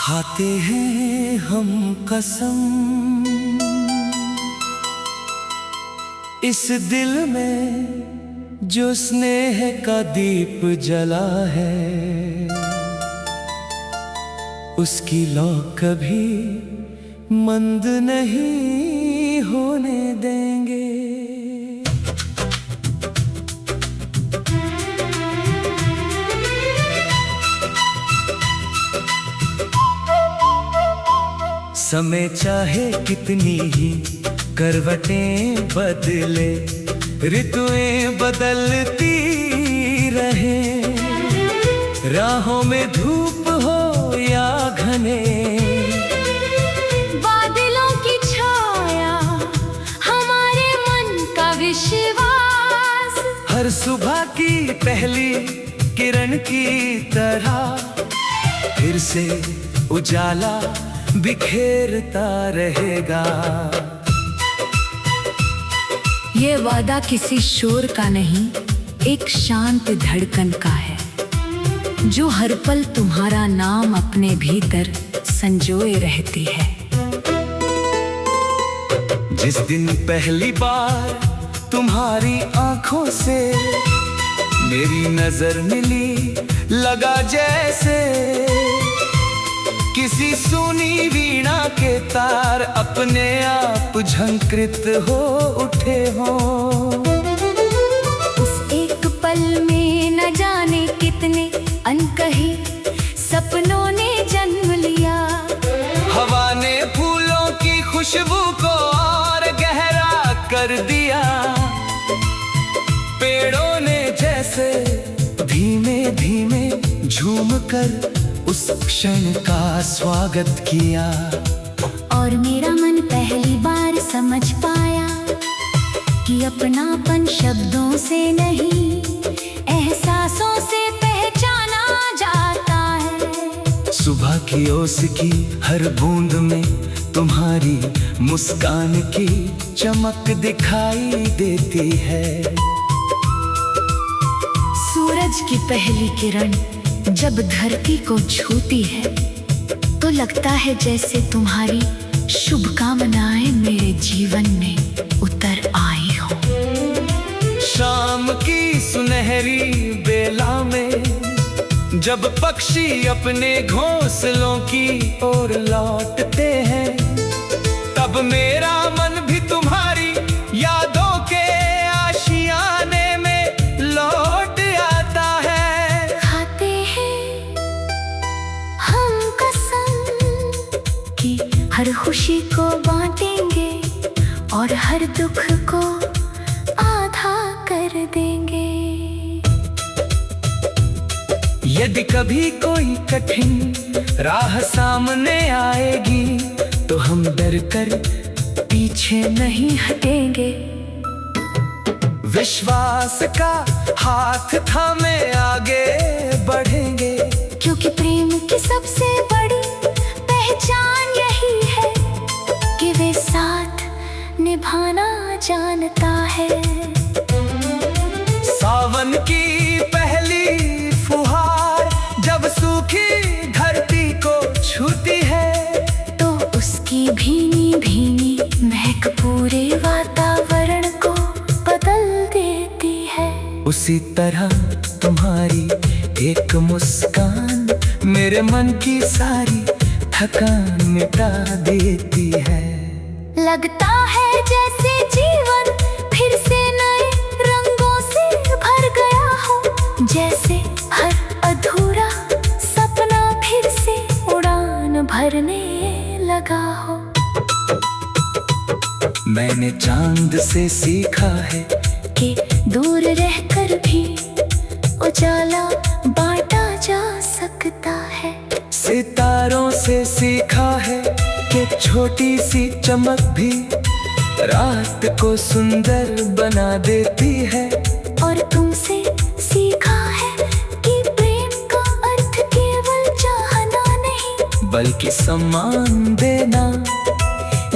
खाते हैं हम कसम इस दिल में जो स्नेह का दीप जला है, उसकी लौ कभी मंद नहीं होने देंगे। समय चाहे कितनी ही करवटें बदले, ऋतुएं बदलती रहे, राहों में धूप हो या घने बादलों की छाया, हमारे मन का विश्वास, हर सुबह की पहली किरण की तरह फिर से उजाला बिखेरता रहेगा। ये वादा किसी शोर का नहीं, एक शांत धड़कन का है, जो हर पल तुम्हारा नाम अपने भीतर संजोए रहती है। जिस दिन पहली बार तुम्हारी आंखों से मेरी नजर मिली, लगा जैसे किसी सुनी वीणा के तार अपने आप झंकृत हो उठे हों। उस एक पल में न जाने कितने अनकही सपनों ने जन्म लिया। हवा ने फूलों की खुशबू को और गहरा कर दिया, पेड़ों ने जैसे धीमे धीमे झूमकर उस क्षण का स्वागत किया। और मेरा मन पहली बार समझ पाया कि अपनापन शब्दों से नहीं, एहसासों से पहचाना जाता है। सुबह की ओस की हर बूंद में तुम्हारी मुस्कान की चमक दिखाई देती है। सूरज की पहली किरण जब धरती को छूती है, तो लगता है जैसे तुम्हारी शुभकामनाएं मेरे जीवन में उतर आई हो। शाम की सुनहरी बेला में जब पक्षी अपने घोंसलों की ओर लौटते हैं, तब मेरा मन भी तुम्हारी यादों के आशियाने में लौट आता है। खाते हैं हम कसम कि हर खुशी को बांटेंगे और हर दुख को आधा कर देंगे। यदि कभी कोई कठिन राह सामने आएगी, तो हम डर कर पीछे नहीं हटेंगे। विश्वास का हाथ थामे आगे बढ़ेंगे, क्योंकि प्रेम की सबसे बड़ी पहचान यही है कि वे साथ निभाना जानता है। सावन की पहली फुहार जब सूखी धरती को छूती है, तो उसकी भीनी भीनी महक पूरे वातावरण को बदल देती है। उसी तरह तुम्हारी एक मुस्कान मेरे मन की सारी थकान मिटा देती है। लगता है जैसे जीवन फिर से नए रंगों से भर गया हो, जैसे हर अधूरा सपना फिर से उड़ान भरने लगा हो। मैंने चांद से सीखा है कि दूर रहकर भी उजाला बांटा जा सकता है। सितारों से सीखा है कि छोटी सी चमक भी रात को सुंदर बना देती है। और तुमसे सीखा है कि प्रेम का अर्थ केवल चाहना नहीं, बल्कि सम्मान देना,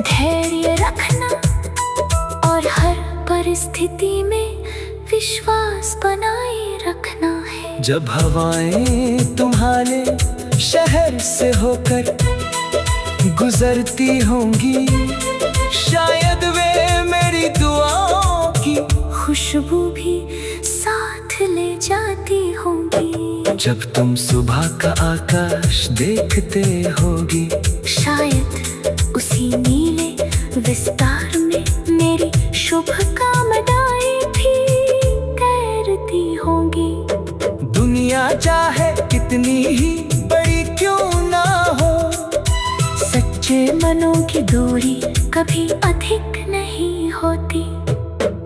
धैर्य रखना और हर परिस्थिति में विश्वास बनाए रखना है। जब हवाएं तुम्हारे शहर से होकर गुजरती होंगी, शायद वे मेरी दुआओं की खुशबू भी साथ ले जाती होंगी। जब तुम सुबह का आकाश देखते होगी, शायद उसी नीले विस्तार में मेरी शुभकामनाएं भी तैरती होंगी। दुनिया चाहे कितनी ही बड़ी क्यों ना हो, सच्चे मनों की दूरी कभी अधिक नहीं होती।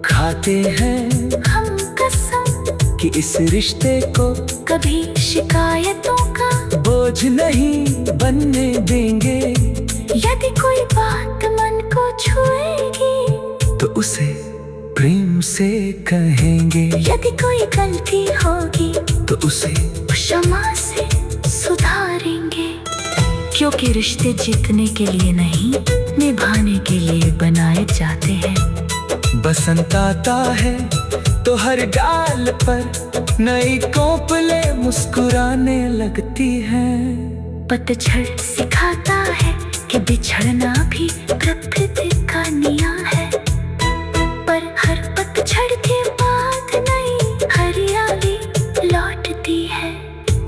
खाते हैं हम कसम कि इस रिश्ते को कभी शिकायतों का बोझ नहीं बनने देंगे। यदि कोई बात मन को छुएगी तो उसे प्रेम से कहेंगे, यदि कोई गलती होगी तो उसे क्षमा से सुधारेंगे। क्योंकि रिश्ते जीतने के लिए नहीं, निभाने के लिए बनाए जाते हैं। बसंत आता है तो हर डाल पर नई कोपले मुस्कुराने लगती हैं। पतझड़ सिखाता है कि बिछड़ना भी प्रकृति का नियम है, पर हर पतझड़ के बाद नई हरियाली लौटती है।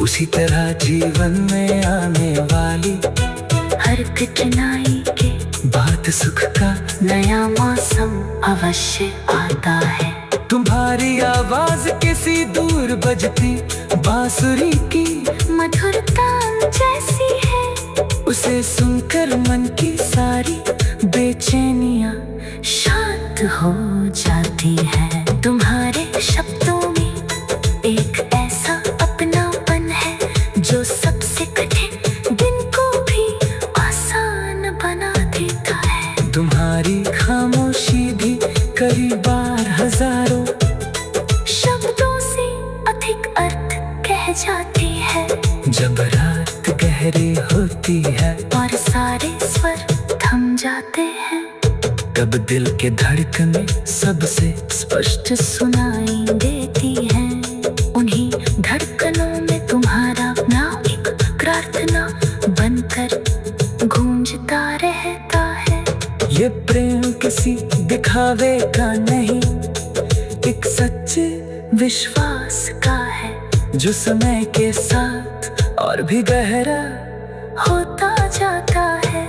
उसी तरह जीवन में आने वाली हर कठिनाई के बात सुख का नया मौसम अवश्य आता है। तुम्हारी आवाज किसी दूर बजती बांसुरी की मधुरता जैसी है, उसे सुनकर मन की सारी बेचैनियां शांत हो जाती है। तुम्हारे शब्दों में एक ऐसा अपनापन है जो सबसे कठिन दिन को भी आसान बना देता है। तुम्हारी खामोशी भी कई बार हजारों शब्दों से अधिक अर्थ कह जाती है। जब रात गहरी होती है और सारे स्वर थम जाते हैं, तब दिल के धड़कने सबसे स्पष्ट सुनाई देती हैं। उन्हीं धड़कनों में तुम्हारा नाम एक प्रार्थना बनकर गूंजता रहता है। ये प्रेम किसी दिखावे का नहीं, एक सच्चे विश्वास का है जो समय के साथ और भी गहरा होता जाता है।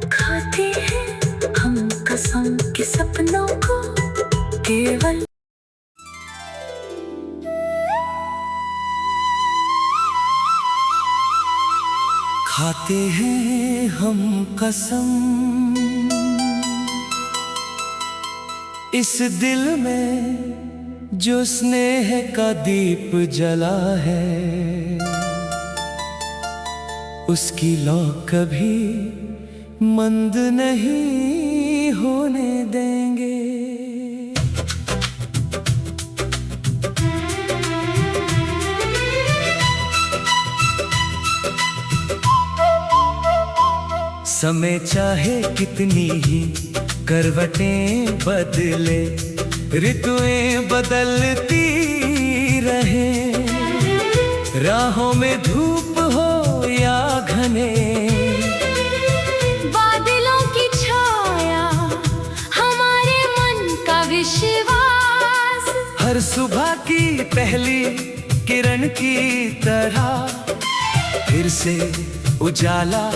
खाते हैं हम कसम के सपनों को केवल खाते हैं हम कसम इस दिल में जो स्नेह का दीप जला है, उसकी लौ कभी मंद नहीं होने देंगे। समय चाहे कितनी ही करवटें बदले, ऋतुएं बदलती रहे, राहों में धूप हो या घने, बादलों की छाया हमारे मन का विश्वास, हर सुबह की पहली किरण की तरह फिर से उजाला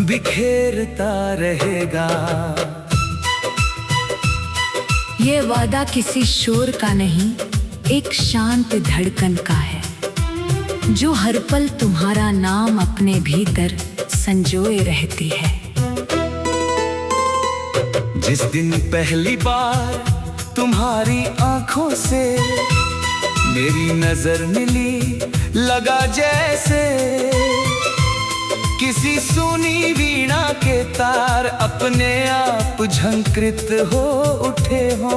बिखेरता रहेगा। ये वादा किसी शोर का नहीं, एक शांत धड़कन का है, जो हर पल तुम्हारा नाम अपने भीतर संजोए रहती है। जिस दिन पहली बार तुम्हारी आंखों से मेरी नजर मिली, लगा जैसे किसी सुनी वीणा के तार अपने आप झंकृत हो उठे हो।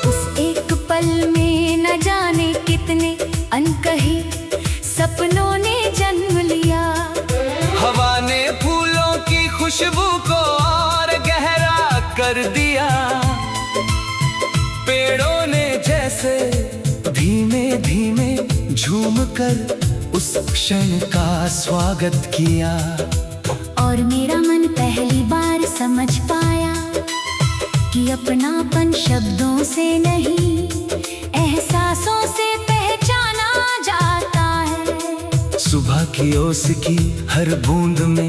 उस एक पल में न जाने कितने अनकही सपनों ने जन्म लिया। हवा ने फूलों की खुशबू को और गहरा कर दिया, पेड़ों ने जैसे धीमे धीमे झूम कर उस क्षण का स्वागत किया। और मेरा मन पहली बार समझ पाया कि अपनापन शब्दों से नहीं, एहसासों से पहचाना जाता है। सुबह की ओस की हर बूंद में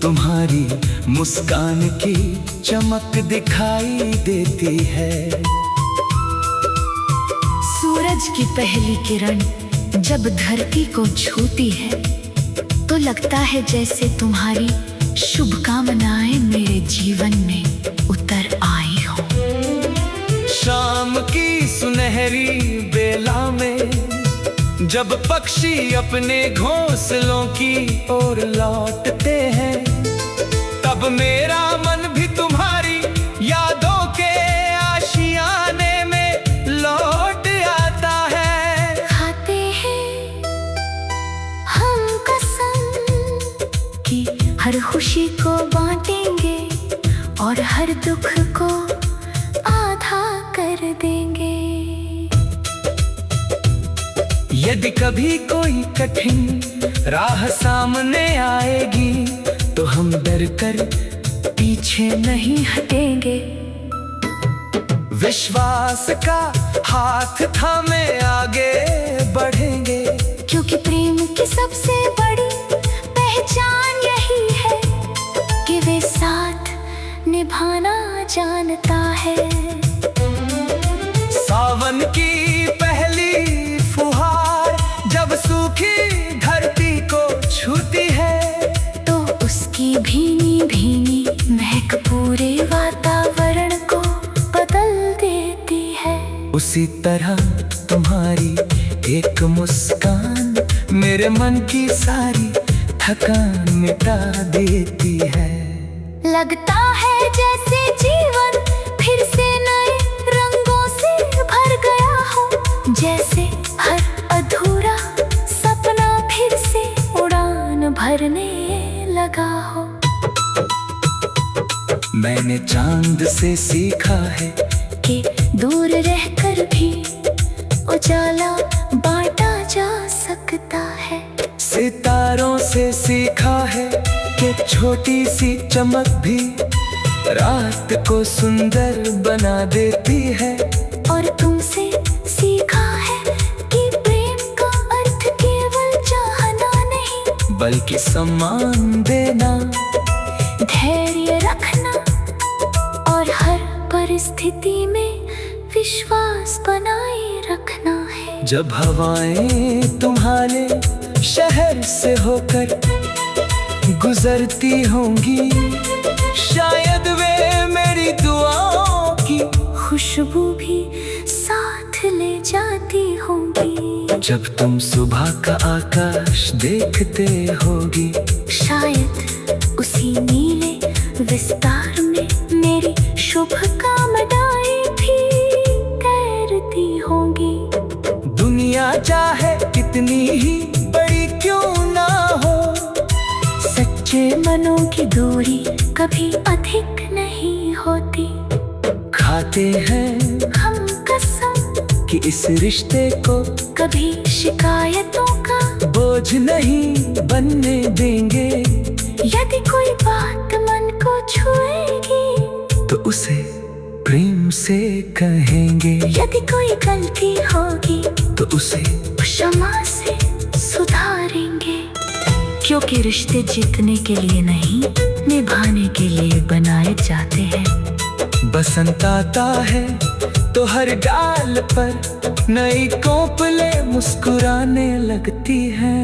तुम्हारी मुस्कान की चमक दिखाई देती है। सूरज की पहली किरण जब धरती को छूती है तो लगता है जैसे तुम्हारी शुभकामनाएं मेरे जीवन में उतर आई हो। शाम की सुनहरी बेला में जब पक्षी अपने घोंसलों की ओर लौटते हैं, तब मेरा मन भी तुम्हारी यादों के आशियाने में लौट आता है। खाते हैं हम कसम कि हर खुशी को बांटेंगे और हर दुख को आधा कर देंगे। यदि कभी कोई कठिन राह सामने आएगी तो हम डर कर पीछे नहीं हटेंगे। विश्वास का हाथ थामे आगे बढ़ेंगे, क्योंकि प्रेम की सबसे बड़ी पहचान यही है कि वे साथ निभाना जानता है। सावन की पहली फुहार जब सूखी धरती को छूती है, तो उसकी भीनी भीनी महक पूरे वातावरण को बदल देती है। उसी तरह तुम्हारी एक मुस्कान मेरे मन की सारी थकान मिटा देती है। लगता है जैसे जीवन फिर से नए रंगों से भर गया हो, जैसे हर अधूरा सपना फिर से उड़ान भरने लगा हो। मैंने चांद से सीखा है कि दूर रहकर भी उजाला बांटा जा सकता है। सितारों से सीखा है कि छोटी सी चमक भी रात को सुंदर बना देती है। और तुमसे सीखा है कि प्रेम का अर्थ केवल चाहना नहीं, बल्कि सम्मान देना, धैर्य रखना और हर परिस्थिति में विश्वास बनाए रखना है। जब हवाएं तुम्हारे शहर से होकर गुजरती होंगी, शायद वे मेरी दुआओं की खुशबू भी साथ ले जाती होंगी। जब तुम सुबह का आकाश देखते होगी, शायद उसी नीले विस्तार में मेरी शुभकामनाएं भी तैरती होंगी। दुनिया चाहे कितनी ही बड़ी क्यों ना हो, सच्चे मनों की दूरी कभी अधिक नहीं होती। खाते हैं हम कसम कि इस रिश्ते को कभी शिकायतों का बोझ नहीं बनने देंगे। यदि कोई बात मन को छुएगी तो उसे प्रेम से कहेंगे, यदि कोई गलती होगी तो उसे क्षमा से सुधारेंगे। क्योंकि रिश्ते जीतने के लिए नहीं, निभाने के लिए बनाए जाते हैं। बसंत आता है तो हर डाल पर नई कोपले मुस्कुराने लगती है।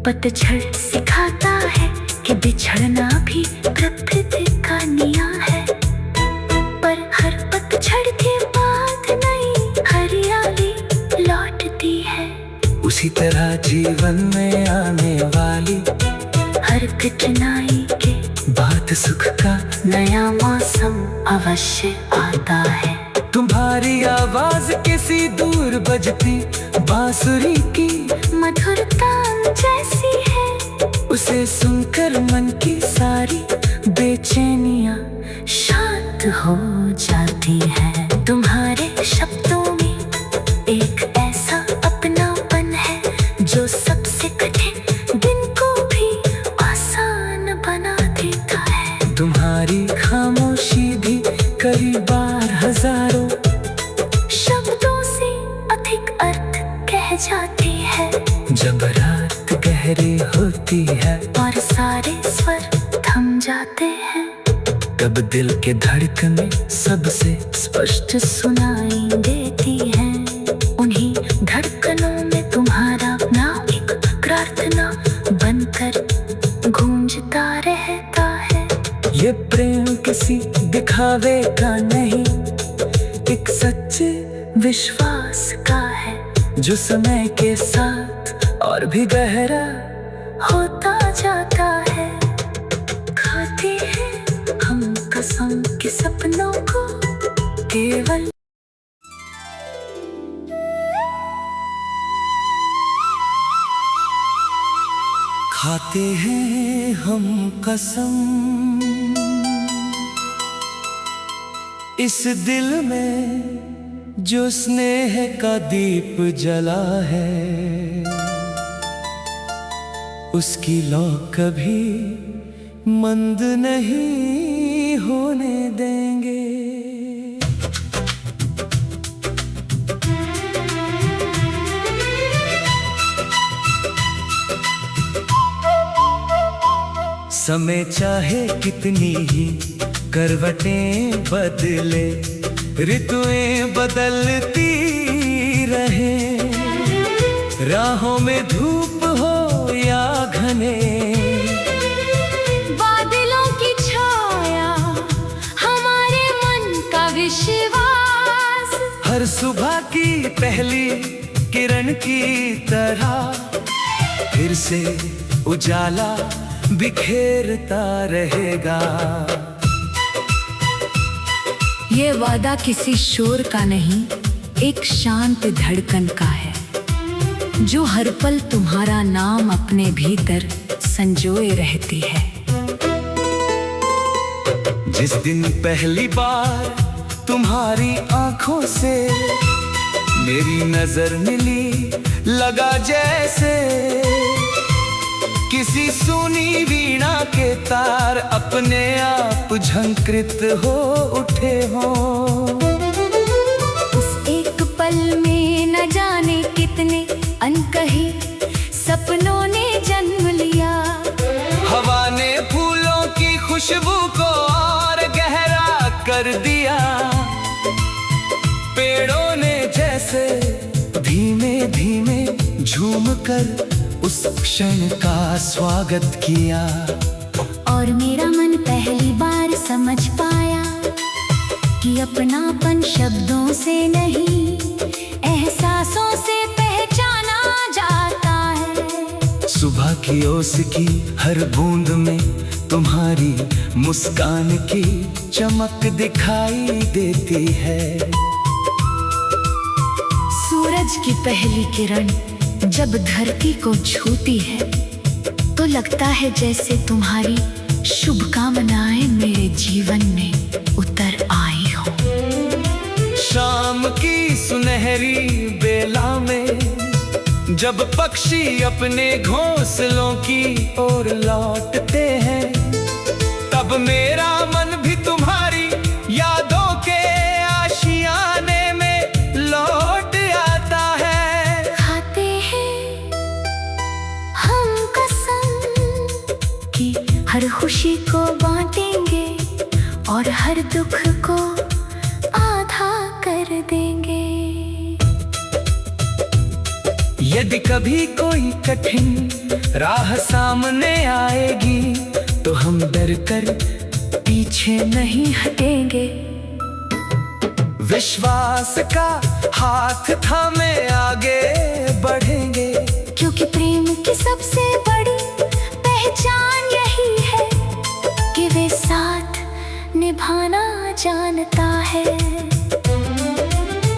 पतझड़ सिखाता है कि बिछड़ना भी प्रकृति का नियम है, पर हर पतझड़ के बाद नई हरियाली लौटती है। उसी तरह जीवन में आने वाली हर कठिनाई के बात सुख का नया मौसम अवश्य आता है। तुम्हारी आवाज किसी दूर बजती बांसुरी की मधुरता जैसी है, उसे सुनकर मन की सारी बेचैनियां शांत हो जाती है। तुम्हारे शब्दों में एक ऐसा अपनापन है जो सबसे कठिन जाती है। जब रात गहरी होती है और सारे स्वर थम जाते हैं, तब दिल के धड़कने सबसे स्पष्ट सुनाई देती हैं। उन्हीं धड़कनों में तुम्हारा नाम एक प्रार्थना बनकर गूंजता रहता है। ये प्रेम किसी दिखावे का नहीं, एक सच्चे विश्वास का है, जो समय के साथ और भी गहरा होता जाता है। खाते हैं हम कसम के सपनों को केवल। खाते हैं हम कसम इस दिल में जो स्नेह का दीप जला है, उसकी लौ कभी मंद नहीं होने देंगे। समय चाहे कितनी ही करवटें बदले, ऋतुएं बदलती रहे, राहों में धूप हो या घने, बादलों की छाया हमारे मन का विश्वास, हर सुबह की पहली किरण की तरह फिर से उजाला बिखेरता रहेगा। ये वादा किसी शोर का नहीं, एक शांत धड़कन का है, जो हर पल तुम्हारा नाम अपने भीतर संजोए रहती है। जिस दिन पहली बार तुम्हारी आंखों से मेरी नजर मिली, लगा जैसे किसी सुनी वीणा के तार अपने आप झंकृत हो उठे हो। उस एक पल में न जाने कितने अनकही सपनों ने जन्म लिया। हवा ने फूलों की खुशबू को और गहरा कर दिया, पेड़ों ने जैसे धीमे धीमे झूम कर उस क्षण का स्वागत किया। और मेरा मन पहली बार समझ पाया कि अपनापन शब्दों से नहीं, एहसासों से पहचाना जाता है। सुबह की ओस की हर बूंद में तुम्हारी मुस्कान की चमक दिखाई देती है। सूरज की पहली किरण जब धरती को छूती है, तो लगता है जैसे तुम्हारी शुभकामनाएं मेरे जीवन में उतर आई हो। शाम की सुनहरी बेला में जब पक्षी अपने घोंसलों की ओर लौटते हैं, तब मेरा मन भी तुम्हारी यादों के आशियाने में लौट आता है। खाते हैं हम कसम कि हर खुशी को बांटेंगे और हर दुख को आधा कर देंगे। यदि कभी कोई कठिन राह सामने आएगी, तो हम डर कर पीछे नहीं हटेंगे। विश्वास का हाथ थामे आगे बढ़ेंगे, क्योंकि प्रेम की सबसे बड़ी पहचान यही है कि वे साथ निभाना जानता है।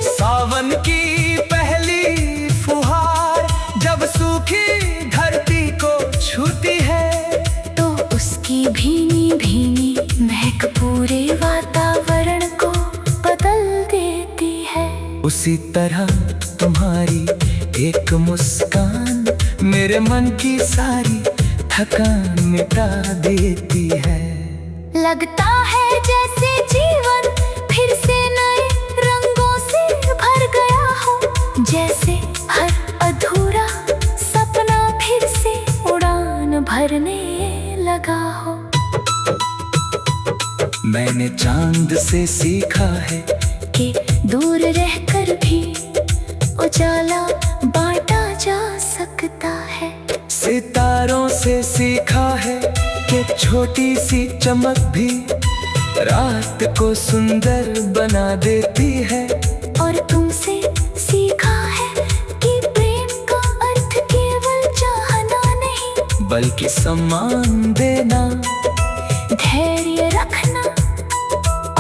सावन की पहली फुहार जब सूखी धरती को छूती है, तो उसकी भीनी भीनी महक पूरे वातावरण को बदल देती है। उसी तरह तुम्हारी एक मुस्कान मेरे मन की सारी थकान मिटा देती है। लगता है जैसे जीवन फिर से नए रंगों से भर गया हो, जैसे हर मैंने चांद से सीखा है कि दूर रहकर भी उजाला बांटा जा सकता है। सितारों से सीखा है कि छोटी सी चमक भी रात को सुंदर बना देती है। और तुमसे सीखा है कि प्रेम का अर्थ केवल चाहना नहीं, बल्कि सम्मान देना, धैर्य रखना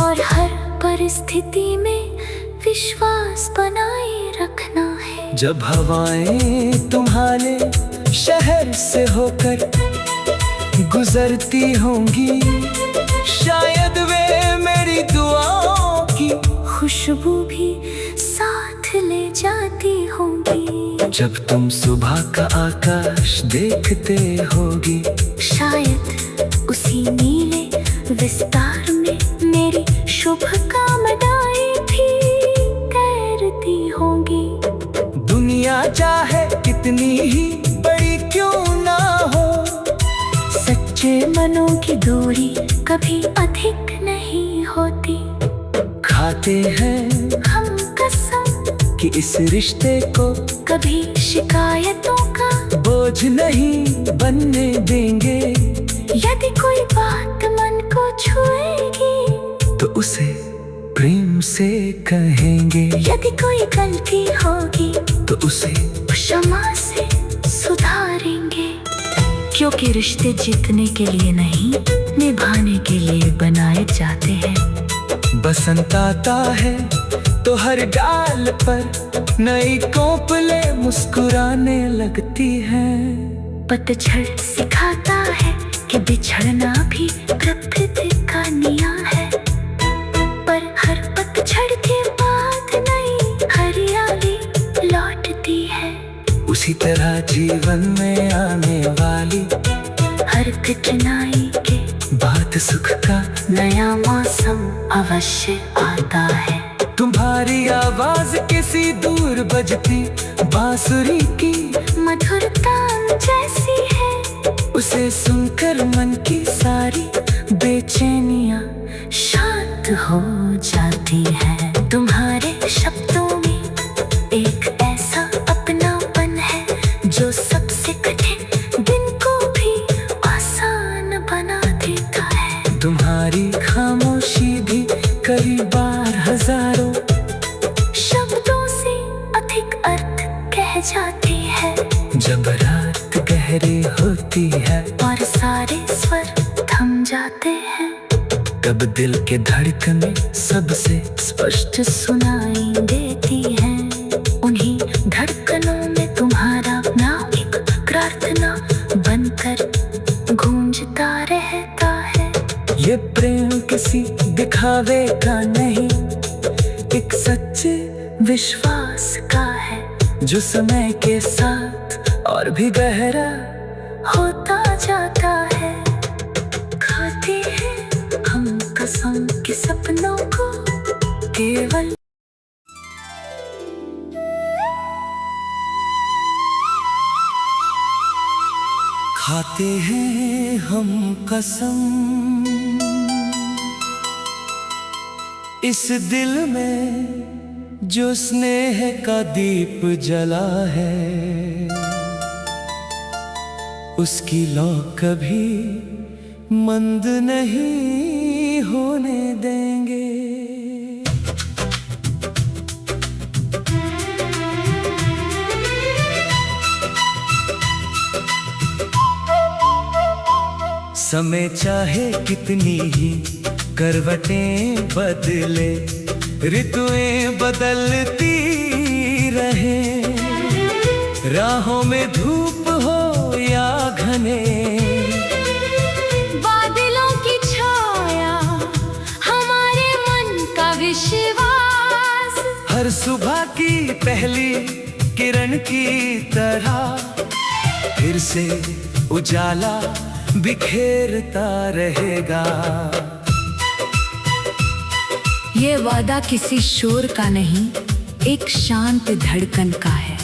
और हर परिस्थिति में विश्वास बनाए रखना है। जब हवाएं तुम्हारे शहर से होकर गुजरती होंगी, शायद वे मेरी दुआओं की खुशबू भी साथ ले जाती होंगी। जब तुम सुबह का आकाश देखते होगी, शायद उसी नीले विस्तार में मेरी शुभकामनाएं भी तैरती होंगी। दुनिया चाहे कितनी ही बड़ी क्यों ना हो, सच्चे मनों की दूरी कभी अधिक नहीं होती। खाते हैं हम कसम कि इस रिश्ते को कभी शिकायतों का बोझ नहीं बनने देंगे। यदि कोई बात मन को छुएगी तो उसे प्रेम से कहेंगे, यदि कोई गलती होगी तो उसे क्षमा से सुधारेंगे। क्योंकि रिश्ते जीतने के लिए नहीं, निभाने के लिए बनाए जाते हैं। बसंत आता है तो हर डाल पर नई कोपले मुस्कुराने लगती हैं। पतझड़ सिखाता है कि बिछड़ना भी प्रकृति का नियम है, पर हर पतझड़ के बाद नई हरियाली लौटती है। उसी तरह जीवन में आने वाली हर कठिनाई के बात सुख का नया मौसम अवश्य आता है। तुम्हारी आवाज किसी दूर बजती बांसुरी की मधुरता जैसी है, उसे सुनकर मन की सारी बेचैनियां शांत हो जाती है। तुम्हारे शब्दों में एक ऐसा अपनापन है जो सबसे कठिन दिन को भी आसान बना देता है। तुम्हारी खामोशी भी कई बार हजारों शब्दों से अधिक अर्थ कह जाती है। जब रात गहरी होती है और सारे स्वर थम जाते हैं, तब दिल के धड़कनें सबसे स्पष्ट सुनाई देती हैं। उन्हीं धड़कनों में तुम्हारा नाम एक प्रार्थना बनकर गूंजता रहता है। ये प्रेम किसी दिखावे का नहीं, एक सच्चे विश्वास का है जो समय के साथ और भी गहरा होता जाता है। खाते हैं हम कसम के सपनों को केवल खाते हैं हम कसम इस दिल में जो स्नेह का दीप जला है, उसकी लौ कभी मंद नहीं होने देंगे। समय चाहे कितनी ही करवटें बदले, ऋतुएं बदलती रहे, राहों में धूप हो या घने, बादलों की छाया हमारे मन का विश्वास, हर सुबह की पहली किरण की तरह फिर से उजाला बिखेरता रहेगा। ये वादा किसी शोर का नहीं, एक शांत धड़कन का है,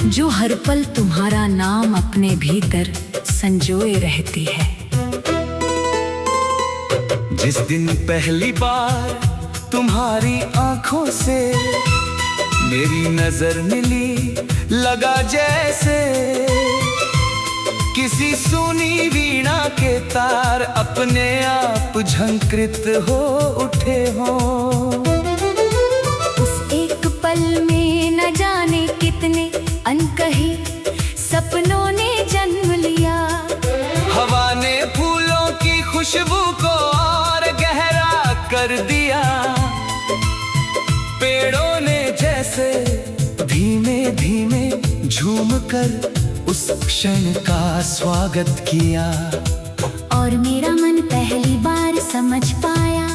जो हर पल तुम्हारा नाम अपने भीतर संजोए रहती है। जिस दिन पहली बार तुम्हारी आंखों से मेरी नजर मिली, लगा जैसे किसी सुनी वीणा के तार अपने आप झंकृत हो उठे हों। उस एक पल में न जाने कितने अनकही सपनों ने जन्म लिया। हवा ने फूलों की खुशबू को और गहरा कर दिया। पेड़ों ने जैसे धीमे धीमे झूम कर उस क्षण का स्वागत किया। और मेरा मन पहली बार समझ पाया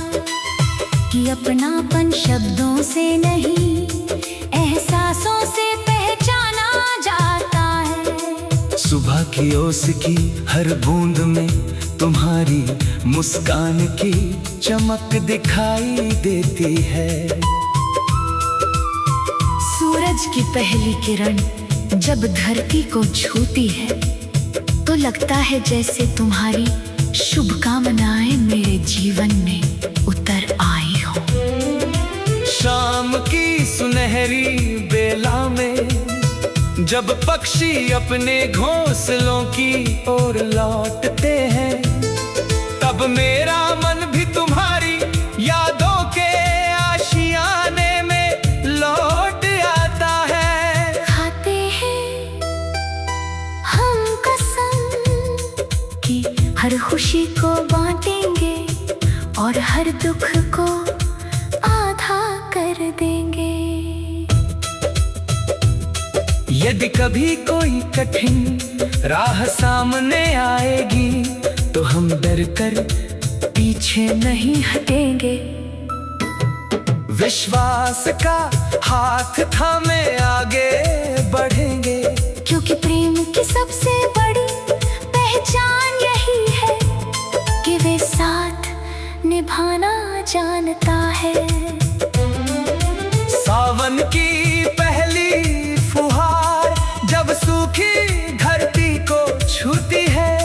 कि अपनापन शब्दों से नहीं, एहसासों से पहचाना जाता है। सुबह की ओस की हर बूंद में तुम्हारी मुस्कान की चमक दिखाई देती है। सूरज की पहली किरण जब धरती को छूती है तो लगता है जैसे तुम्हारी शुभकामनाएं मेरे जीवन में उतर आई हो। शाम की सुनहरी बेला में जब पक्षी अपने घोंसलों की ओर लौटते हैं, तब मेरा मन भी तुम्हारी यादों के आशियाने में लौट आता है। खाते हैं हम कसम कि हर खुशी को बांटेंगे और हर दुख को आधा कर देंगे। यदि कभी कोई कठिन राह सामने आएगी तो हम डरकर पीछे नहीं हटेंगे। विश्वास का हाथ थामे आगे बढ़ेंगे। क्योंकि प्रेम की सबसे बड़ी पहचान यही है कि वे साथ निभाना जानता है। सावन की पहली फुहार जब सूखी धरती को छूती है,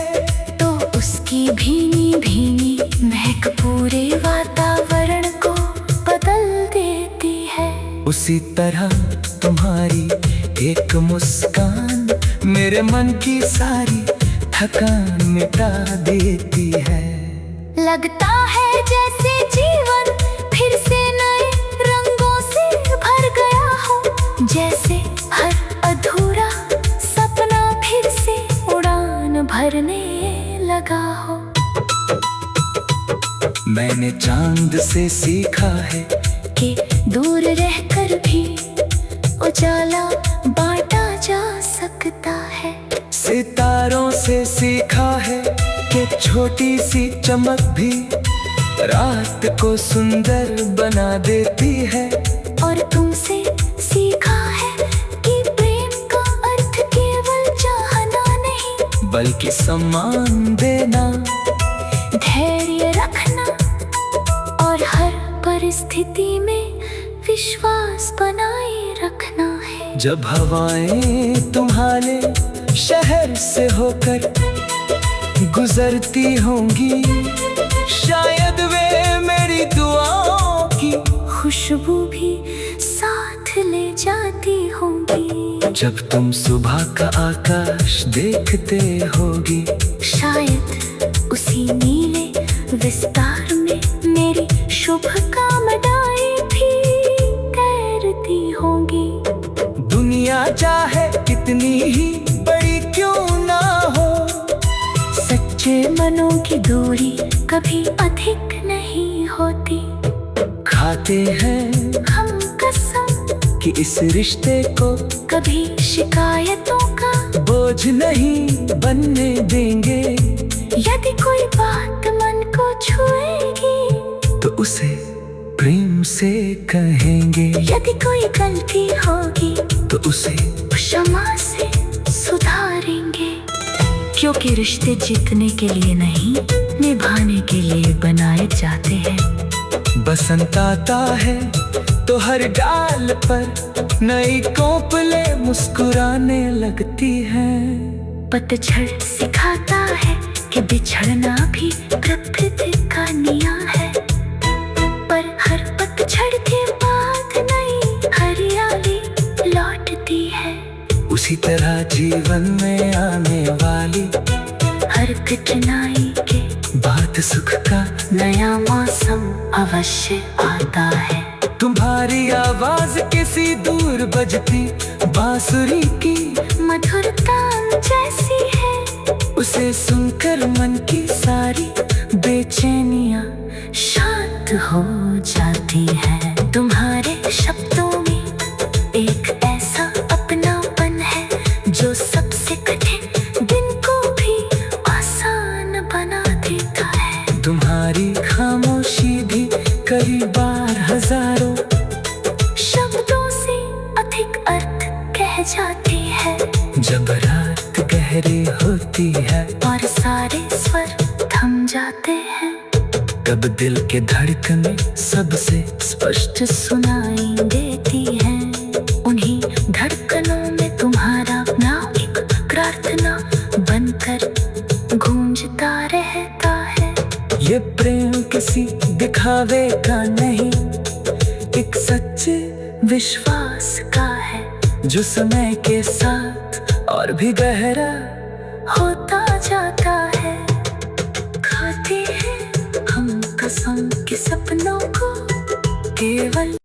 तो उसकी भीनी भीनी महक पूरे वातावरण को बदल देती है। उसी तरह तुम्हारी एक मुस्कान मेरे मन की सारी थकान मिटा देती है। लगता है जैसे जीवन फिर से नए रंगों से भर गया हो, जैसे हर अधूरा सपना फिर से उड़ान भरने लगा हो। मैंने चांद से सीखा है कि दूर रहकर भी उजाला बांटा जा सकता है। सितारों से सीखा है कि छोटी सी चमक भी रात को सुंदर बना देती है। और तुमसे सीखा है कि प्रेम का अर्थ केवल चाहना नहीं, बल्कि सम्मान देना, धैर्य रखना और हर परिस्थिति में विश्वास बनाए रखना है। जब हवाएं तुम्हारे शहर से होकर गुजरती होंगी, शायद वे मेरी दुआओं की खुशबू भी साथ ले जाती होंगी। जब तुम सुबह का आकाश देखते होगी, शायद उसी नीले विस्तार में मेरी शुभकामनाएं भी तैरती होंगी। दुनिया चाहे कितनी ही बड़ी क्यों ना हो, सच्चे मनों की दूरी कभी अधिक नहीं होती। खाते हैं हम कसम कि इस रिश्ते को कभी शिकायतों का बोझ नहीं बनने देंगे। यदि कोई बात मन को छुएगी तो उसे प्रेम से कहेंगे। यदि कोई गलती होगी तो उसे क्षमा से सुधारेंगे। क्योंकि रिश्ते जीतने के लिए नहीं, निभाने के लिए बनाए जाते हैं। बसंत आता है तो हर डाल पर नई कोपले मुस्कुराने लगती हैं। पतझड़ सिखाता है कि कि बिछड़ना भी प्रकृति का नियम है, पर हर पतझड़ के बाद नई हरियाली लौटती है। उसी तरह जीवन में आने वाली हर कठिनाई के बात सुख का नया मौसम अवश्य आता है। तुम्हारी आवाज किसी दूर बजती बांसुरी की मधुरता जैसी है, उसे सुनकर मन की सारी बेचैनियां शांत हो जाती है। तुम्हारे शब्दों में एक ऐसा अपनापन है जो सबसे कठिन दिन को भी आसान बना देता है। तुम्हारी खामोशी भी कई बार हजारों शब्दों से अधिक अर्थ कह जाती है। जब रात गहरी होती है और सारे स्वर थम जाते हैं, तब दिल के धड़कनें सबसे स्पष्ट सुनाई देती हैं। उन्हीं धड़कनों में तुम्हारा नाम एक प्रार्थना बनकर गूंजता रहता है। ये प्रेम किसी दिखावे का नहीं, एक सच्चे विश्वास का है जो समय के साथ और भी गहरा होता जाता है। खाते हैं हम कसम के सपनों को, केवल